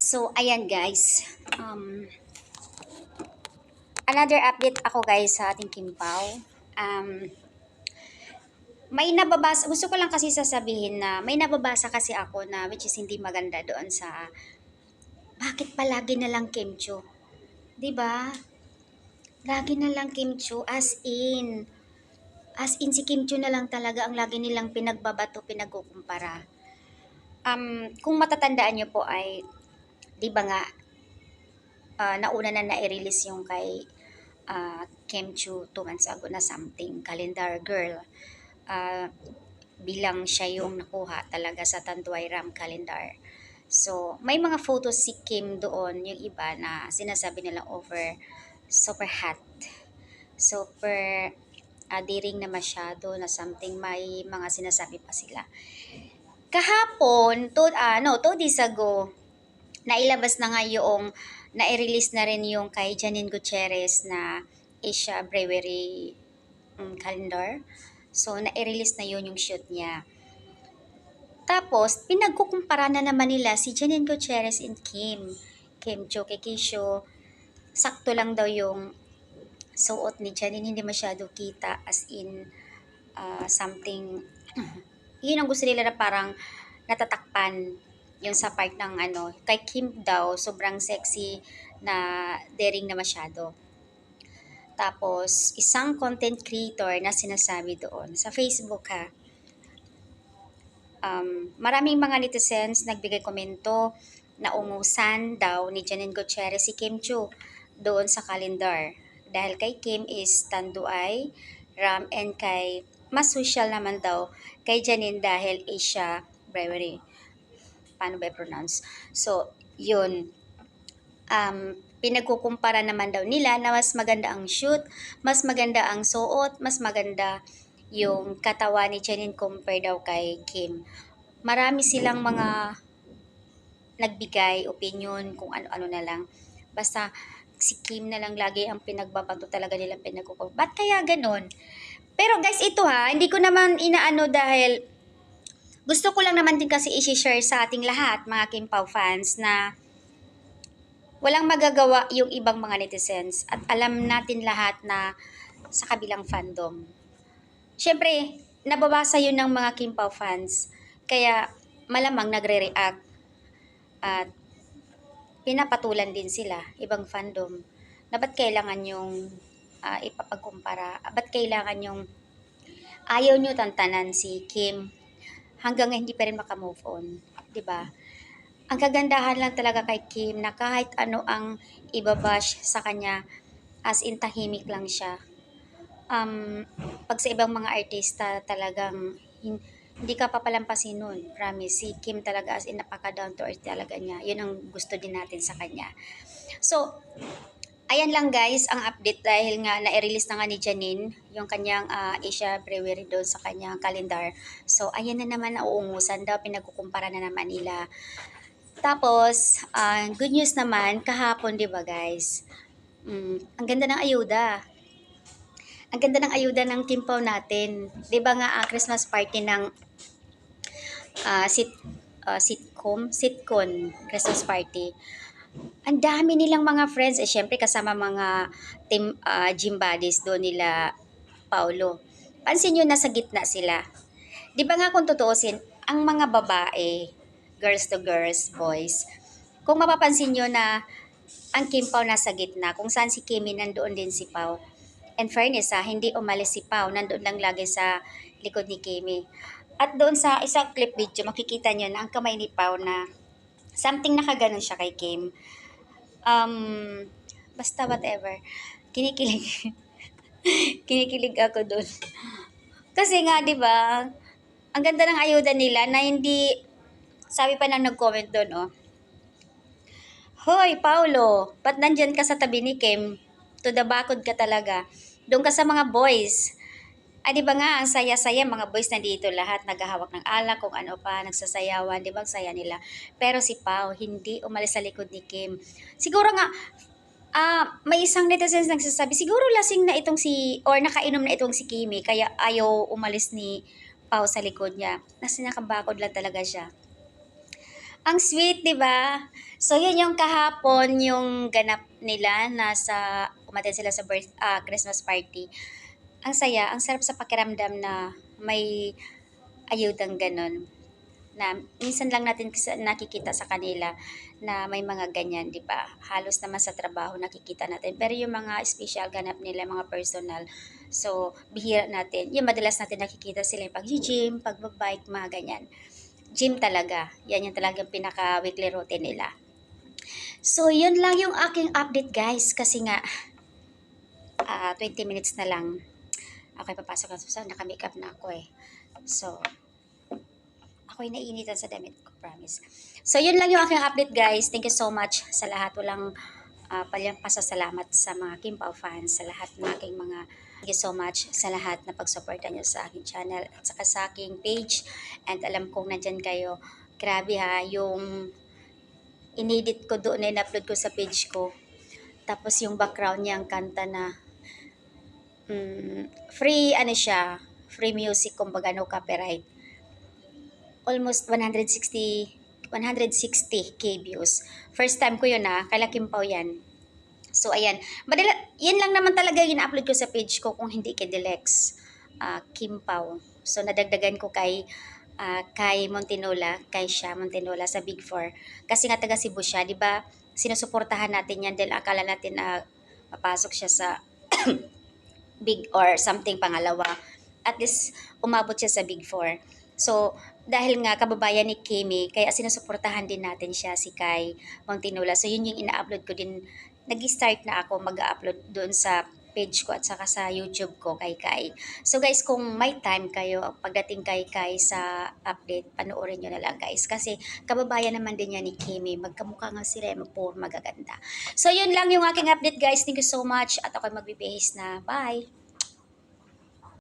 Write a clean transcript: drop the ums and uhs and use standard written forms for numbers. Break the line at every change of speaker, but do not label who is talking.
So, ayan guys. Another update ako guys sa ating Kimpaw. Um, may nababasa, gusto ko lang kasi sasabihin na may nababasa kasi ako na which is hindi maganda doon sa bakit palagi na lang kimcho. 'Di ba? Lagi na lang kimcho as in si kimcho na lang talaga ang lagi nilang pinagbabato, pinagkukumpara. Kung matatandaan niyo po ay 'di ba nga nauna na na-release yung kay Kim Chu 2 months ago na something, Calendar Girl. Ah, bilang siya yung nakuha talaga sa Tanduay Ram Calendar. So, may mga photos si Kim doon, yung iba na sinasabi nilang over super hot. Super daring na masyado na something, may mga sinasabi pa sila. Kahapon, 2 days ago, nailabas na nga yung na-release na rin yung kay Janine Gutierrez na Asia Brewery calendar. So, na-release na yun yung shoot niya. Tapos, pinagkukumpara na naman nila si Janine Gutierrez and Kim. Kim Jo Kikisho. Sakto lang daw yung suot ni Janine. Hindi masyado kita as in something. Yun ang gusto nila na parang natatakpan yung sa part ng ano. Kay Kim daw, sobrang sexy na daring na masyado. Tapos, isang content creator na sinasabi doon sa Facebook ha, maraming mga netizens nagbigay komento na umusan daw ni Janine Gutierrez si Kim Chu doon sa calendar. Dahil kay Kim is Tanduay, Ram, and kay mas social naman daw kay Janine dahil Asia Brewery. Paano ba i-pronounce? So, yun. Pinagkukumpara naman daw nila na mas maganda ang shoot, mas maganda ang suot, mas maganda yung katawan ni Janine compare daw kay Kim. Marami silang mga nagbigay opinion kung ano-ano na lang. Basta si Kim na lang lagi ang pinagbabato talaga nilang pinagkukumpara. Ba't kaya ganun? Pero guys, ito ha, hindi ko naman inaano dahil gusto ko lang naman din kasi i-share sa ating lahat, mga Kim Pao fans, na walang magagawa yung ibang mga netizens at alam natin lahat na sa kabilang fandom. Siyempre, nababasa yun ng mga Kim Pao fans. Kaya malamang nagre-react at pinapatulan din sila, ibang fandom, na ba't kailangan yung ipapagkumpara, ba't kailangan yung ayaw nyo tantanan si Kim hanggang hindi pa rin makamove on, di ba? Ang kagandahan lang talaga kay Kim na kahit ano ang ibabash sa kanya, as in tahimik lang siya. Pag sa ibang mga artista talagang hindi ka papalampasin nun. Promise, si Kim talaga as in napaka down to earth talaga niya. Yun ang gusto din natin sa kanya. So, ayan lang guys ang update dahil nga na-release na nga ni Janine yung kanyang Asia Brewery doon sa kanyang calendar. So, ayan na naman nauungusan daw, pinagkukumpara na naman nila. Tapos, good news naman, kahapon, di ba guys? Ang ganda ng ayuda. Ang ganda ng ayuda ng Kimpaw natin. Di ba nga Christmas party ng sitcom Christmas party. Ang dami nilang mga friends. Syempre kasama mga team gym buddies doon nila Paulo. Pansin nyo, nasa gitna sila. Di ba nga kung tutuusin, ang mga babae, girls to girls, boys, kung mapapansin nyo na ang Kim Pao nasa gitna, kung saan si Kimi nandoon din si Pao. And fairness hindi umalis si Pao, nandoon lang lagi sa likod ni Kimi. At doon sa isang clip video, makikita nyo na ang kamay ni Pao na something nakaganon siya kay Kim. Basta whatever. Kinikilig. Kinikilig ako doon. Kasi nga, di ba, ang ganda ng ayuda nila na hindi, sabi pa nang nag-comment doon, Hoy, Paulo, ba't nandyan ka sa tabi ni Kim? To the bakod ka talaga. Doon ka sa mga boys. Di ba nga, ang saya-saya, mga boys nandito lahat, naghahawak ng alak, kung ano pa, nagsasayawan, di ba, ang saya nila. Pero si Pao, hindi umalis sa likod ni Kim. Siguro nga, may isang netizens nagsasabi, siguro lasing na itong or nakainom na itong si Kimi, kaya ayaw umalis ni Pao sa likod niya. Nasa nakabakod lang talaga siya. Ang sweet, 'di ba? So, yun yung kahapon yung ganap nila, umattend sila sa Christmas party. Ang saya, ang sarap sa pakiramdam na may ayudang gano'n. Na minsan lang natin nakikita sa kanila na may mga ganyan, 'di ba? Halos naman sa trabaho nakikita natin. Pero yung mga special ganap nila, mga personal, so bihira natin. Yung madalas natin nakikita sila yung pag-gym, pag-bike, mga ganyan. Gym talaga. Yan yung talagang pinaka-weekly routine nila. So, yun lang yung aking update guys. Kasi nga, 20 minutes na lang. Ako'y papasok na sa naka-makeup na ako eh. So, ako'y nainitan sa damit ko, promise. So, yun lang yung aking update guys. Thank you so much sa lahat. Walang palyang pasasalamat sa mga Kimpaw fans, sa lahat ng aking mga thank you so much sa lahat na pagsuporta nyo sa aking channel at saka sa aking page. And alam kong nandyan kayo. Grabe ha, yung inedit ko doon na in-upload ko sa page ko. Tapos yung background niya, ang kanta na free, ano siya, free music, kumbaga no copyright. Almost 160k views. First time ko yun kala Kimpaw yan. So, ayan. Yan lang naman talaga yung upload ko sa page ko kung hindi kay Dilex Kimpaw. So, nadagdagan ko kay Montinola, kay siya Montinola sa Big Four. Kasi nga taga Cebu siya, di ba? Sinusuportahan natin yan dahil akala natin na mapasok siya sa Big or something pangalawa. At least, umabot siya sa Big Four. So, dahil nga kababayan ni Kimi, kaya sinusuportahan din natin siya si Kai Montinola. So, yun yung ina-upload ko din. Nag-start na ako mag-upload doon sa page ko at saka sa YouTube ko kay Kai. So guys, kung may time kayo pagdating kay Kai sa update, panoorin nyo na lang guys. Kasi kababayan naman din niya ni Kimi. Magkamukha nga sila, magaganda. So yun lang yung aking update guys. Thank you so much at ako'y magbibihis na. Bye!